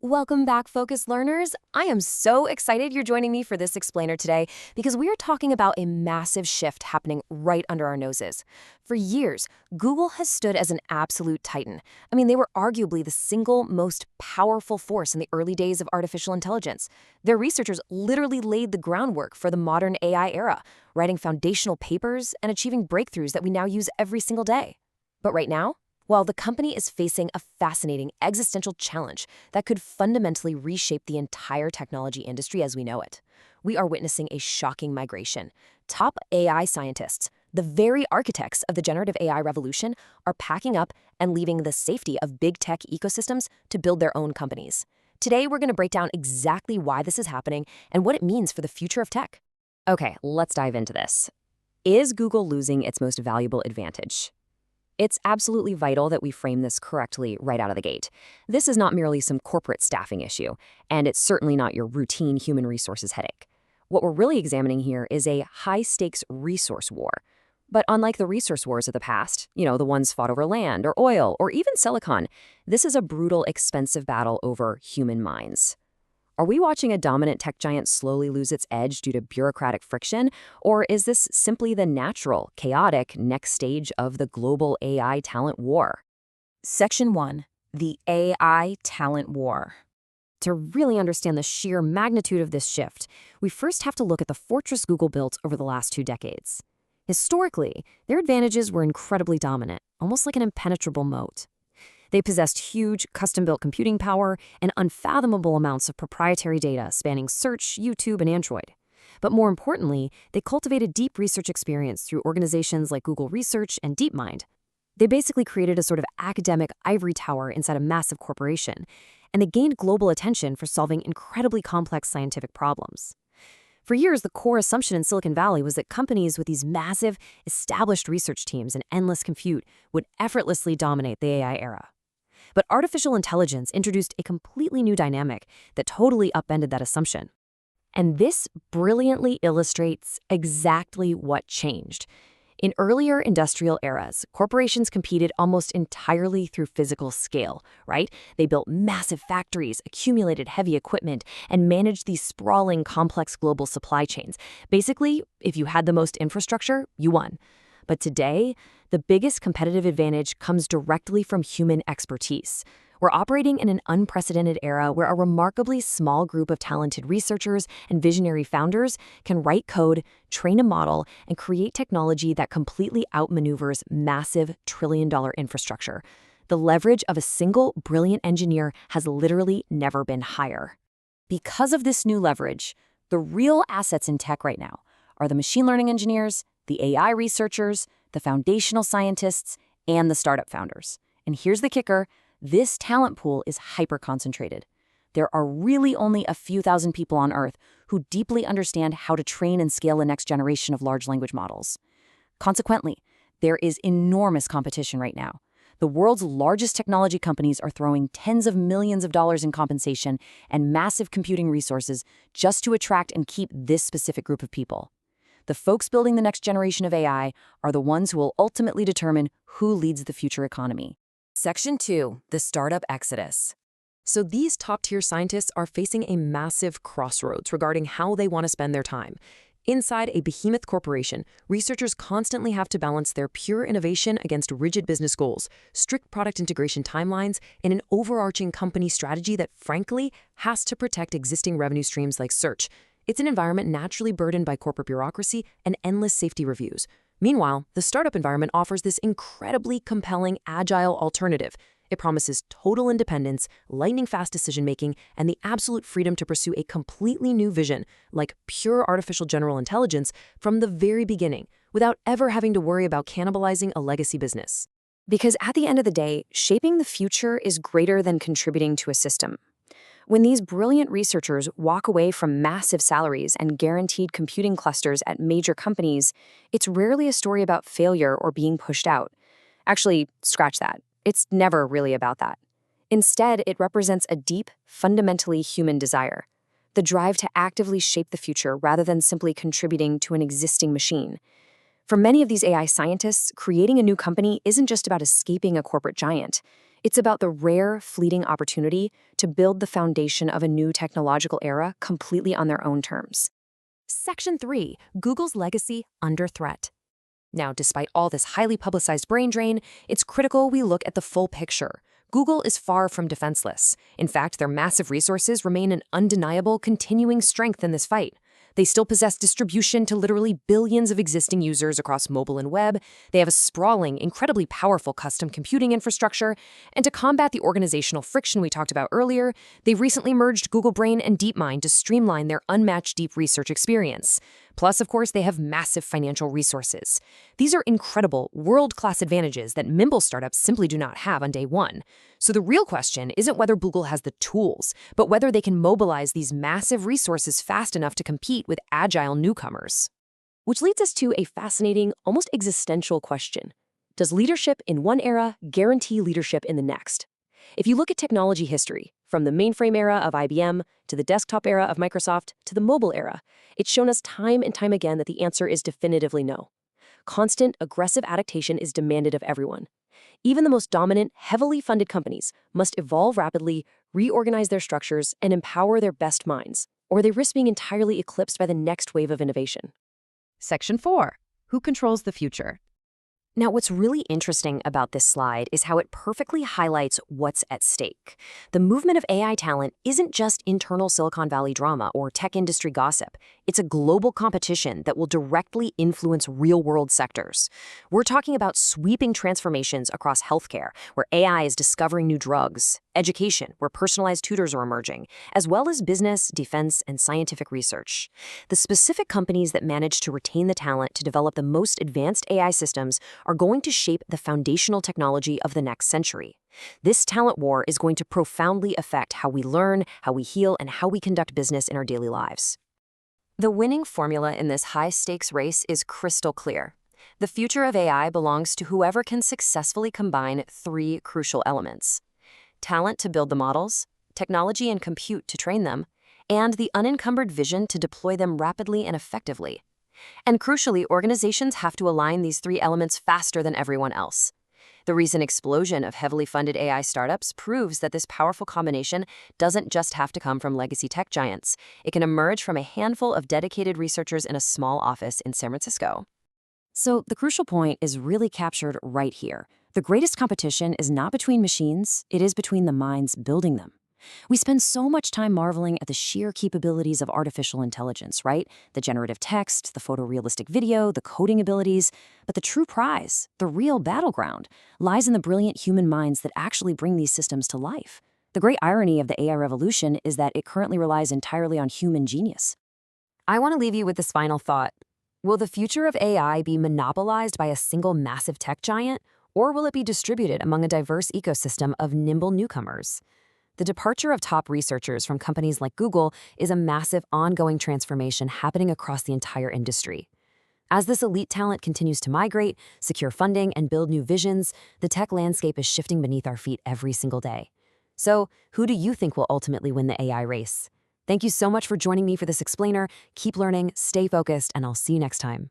Welcome back, Focus Learners. I am so excited you're joining me for this explainer today because we are talking about a massive shift happening right under our noses. For years, Google has stood as an absolute titan. I mean, they were arguably the single most powerful force in the early days of artificial intelligence. Their researchers literally laid the groundwork for the modern AI era, writing foundational papers and achieving breakthroughs that we now use every single day. But right now, well, the company is facing a fascinating existential challenge that could fundamentally reshape the entire technology industry as we know it. We are witnessing a shocking migration. Top AI scientists, the very architects of the generative AI revolution, are packing up and leaving the safety of big tech ecosystems to build their own companies. Today, we're going to break down exactly why this is happening and what it means for the future of tech. Okay, let's dive into this. Is Google losing its most valuable advantage? It's absolutely vital that we frame this correctly right out of the gate. This is not merely some corporate staffing issue, and it's certainly not your routine human resources headache. What we're really examining here is a high-stakes resource war. But unlike the resource wars of the past, the ones fought over land or oil or even silicon, this is a brutal, expensive battle over human minds. Are we watching a dominant tech giant slowly lose its edge due to bureaucratic friction, or is this simply the natural, chaotic next stage of the global AI talent war? Section 1. The AI talent war. To really understand the sheer magnitude of this shift, we first have to look at the fortress Google built over the last 2 decades. Historically, their advantages were incredibly dominant, almost like an impenetrable moat. They possessed huge, custom-built computing power and unfathomable amounts of proprietary data spanning search, YouTube, and Android. But more importantly, they cultivated deep research experience through organizations like Google Research and DeepMind. They basically created a sort of academic ivory tower inside a massive corporation, and they gained global attention for solving incredibly complex scientific problems. For years, the core assumption in Silicon Valley was that companies with these massive, established research teams and endless compute would effortlessly dominate the AI era. But artificial intelligence introduced a completely new dynamic that totally upended that assumption. And this brilliantly illustrates exactly what changed. In earlier industrial eras, corporations competed almost entirely through physical scale, right? They built massive factories, accumulated heavy equipment, and managed these sprawling, complex global supply chains. Basically, if you had the most infrastructure, you won. But today, the biggest competitive advantage comes directly from human expertise. We're operating in an unprecedented era where a remarkably small group of talented researchers and visionary founders can write code, train a model, and create technology that completely outmaneuvers massive trillion-dollar infrastructure. The leverage of a single brilliant engineer has literally never been higher. Because of this new leverage, the real assets in tech right now are the machine learning engineers, the AI researchers, the foundational scientists, and the startup founders. And here's the kicker, this talent pool is hyper-concentrated. There are really only a few thousand people on Earth who deeply understand how to train and scale the next generation of large language models. Consequently, there is enormous competition right now. The world's largest technology companies are throwing tens of millions of dollars in compensation and massive computing resources just to attract and keep this specific group of people. The folks building the next generation of AI are the ones who will ultimately determine who leads the future economy. Section 2. The Startup Exodus. So these top-tier scientists are facing a massive crossroads regarding how they want to spend their time. Inside a behemoth corporation, researchers constantly have to balance their pure innovation against rigid business goals, strict product integration timelines, and an overarching company strategy that, frankly, has to protect existing revenue streams like search. It's an environment naturally burdened by corporate bureaucracy and endless safety reviews. Meanwhile, the startup environment offers this incredibly compelling, agile alternative. It promises total independence, lightning-fast decision-making, and the absolute freedom to pursue a completely new vision, like pure artificial general intelligence, from the very beginning, without ever having to worry about cannibalizing a legacy business. Because at the end of the day, shaping the future is greater than contributing to a system. When these brilliant researchers walk away from massive salaries and guaranteed computing clusters at major companies, it's rarely a story about failure or being pushed out. Actually, scratch that. It's never really about that. Instead, it represents a deep, fundamentally human desire, the drive to actively shape the future rather than simply contributing to an existing machine. For many of these AI scientists, creating a new company isn't just about escaping a corporate giant. It's about the rare, fleeting opportunity to build the foundation of a new technological era completely on their own terms. Section 3. Google's legacy under threat. Now, despite all this highly publicized brain drain, it's critical we look at the full picture. Google is far from defenseless. In fact, their massive resources remain an undeniable, continuing strength in this fight. They still possess distribution to literally billions of existing users across mobile and web. They have a sprawling, incredibly powerful custom computing infrastructure. And to combat the organizational friction we talked about earlier, they've recently merged Google Brain and DeepMind to streamline their unmatched deep research experience. Plus, of course, they have massive financial resources. These are incredible, world-class advantages that nimble startups simply do not have on day one. So the real question isn't whether Google has the tools, but whether they can mobilize these massive resources fast enough to compete with agile newcomers. Which leads us to a fascinating, almost existential question. Does leadership in one era guarantee leadership in the next? If you look at technology history, from the mainframe era of IBM to the desktop era of Microsoft to the mobile era, it's shown us time and time again that the answer is definitively no. Constant, aggressive adaptation is demanded of everyone. Even the most dominant, heavily funded companies must evolve rapidly, reorganize their structures, and empower their best minds, or they risk being entirely eclipsed by the next wave of innovation. Section 4. Who controls the future? Now, what's really interesting about this slide is how it perfectly highlights what's at stake. The movement of AI talent isn't just internal Silicon Valley drama or tech industry gossip. It's a global competition that will directly influence real-world sectors. We're talking about sweeping transformations across healthcare, where AI is discovering new drugs, education, where personalized tutors are emerging, as well as business, defense, and scientific research. The specific companies that manage to retain the talent to develop the most advanced AI systems are going to shape the foundational technology of the next century. This talent war is going to profoundly affect how we learn, how we heal, and how we conduct business in our daily lives. The winning formula in this high-stakes race is crystal clear. The future of AI belongs to whoever can successfully combine three crucial elements: talent to build the models, technology and compute to train them, and the unencumbered vision to deploy them rapidly and effectively. And crucially, organizations have to align these three elements faster than everyone else. The recent explosion of heavily funded AI startups proves that this powerful combination doesn't just have to come from legacy tech giants. It can emerge from a handful of dedicated researchers in a small office in San Francisco. So the crucial point is really captured right here. The greatest competition is not between machines, it is between the minds building them. We spend so much time marveling at the sheer capabilities of artificial intelligence, right? The generative text, the photorealistic video, the coding abilities. But the true prize, the real battleground, lies in the brilliant human minds that actually bring these systems to life. The great irony of the AI revolution is that it currently relies entirely on human genius. I want to leave you with this final thought. Will the future of AI be monopolized by a single massive tech giant, or will it be distributed among a diverse ecosystem of nimble newcomers? The departure of top researchers from companies like Google is a massive ongoing transformation happening across the entire industry. As this elite talent continues to migrate, secure funding, and build new visions, the tech landscape is shifting beneath our feet every single day. So, who do you think will ultimately win the AI race? Thank you so much for joining me for this explainer. Keep learning, stay focused, and I'll see you next time.